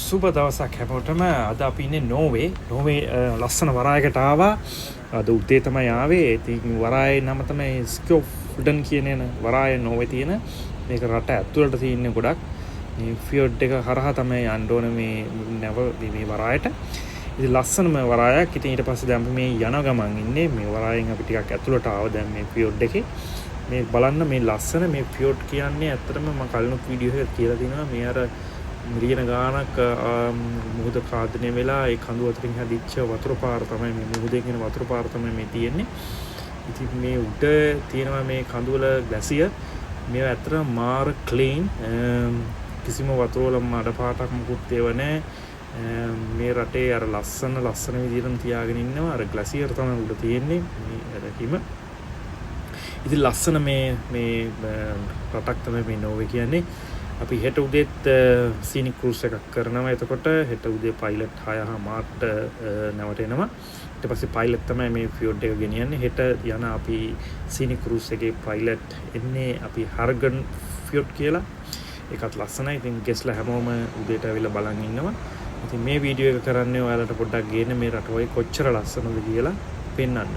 සුබ දවසක් හැමෝටම. අද අපි ඉන්නේ නෝර්වේ ලස්සන වරායකට ආවා. අද උදේ තමයි ආවේ. ඉතින් වරායේ නම තමයි ස්කොෆ්ඩන් කියන වරාය නෝර්වේ තියෙන. මේක රට ඇතුළට තියෙන ගොඩක්. මේ ෆියෝඩ් එක හරහා තමයි යන්න ඕන මේ වරායට. ඉතින් ලස්සනම වරායක්. ඉතින් ඊට පස්සේ දැන් මේ යන ගමන් ඉන්නේ මේ වරායෙන් අපි ටිකක් ඇතුළට ආව දැන් මේ ෆියෝඩ් එකේ. මේ බලන්න මේ ලස්සන මේ ෆියෝඩ් කියන්නේ ඇත්තටම මම කලිනුත් වීඩියෝ එකක් කියලා තිනවා. මේ අර මිලියන ගාණක් මුහුද කාදනය වෙලා ඒ කඳු අතරින් හැදිච්ච වතුර පාර තමයි මේ මුහුදේ කියන වතුර පාර තමයි මේ තියෙන්නේ. ඉතින් මේ උඩ තියෙනවා මේ කඳු වල ග්ලැසියර්. මේවා ඇත්තටම මාර ක්ලීන්. කිසිම වතුර වල මඩ පාටක් මුකුත් ඒව නැහැ. මේ රටේ අර ලස්සන විදිහටම තියාගෙන ඉන්නවා. අර ග්ලැසියර් තමයි උඩ තියෙන්නේ. මේ අර හිම. ඉතින් ලස්සන මේ රටක් තමයි මේ නෝර්වේ කියන්නේ. අපි හෙට උදේත් සීනික් ක්‍රූස් එකක් කරනවා. එතකොට හෙට උදේ පයිලට් 6:00ට නැවතෙනවා. ඊට පස්සේ පයිලට් තමයි මේ ෆියෝඩ් එක ගෙනියන්නේ. හෙට යන අපි සීනික් ක්‍රූස් එකේ පයිලට් එන්නේ අපි හර්ගන් ෆියෝඩ් කියලා. ඒකත් ලස්සනයි. ඉතින් ගෙස්ලා හැමෝම උදේට ඇවිල්ලා බලන් ඉන්නවා. ඉතින් මේ වීඩියෝ එක කරන්නේ ඔයාලට පොඩ්ඩක් ගේන්න මේ රටවයි කොච්චර ලස්සනද කියලා පෙන්වන්න.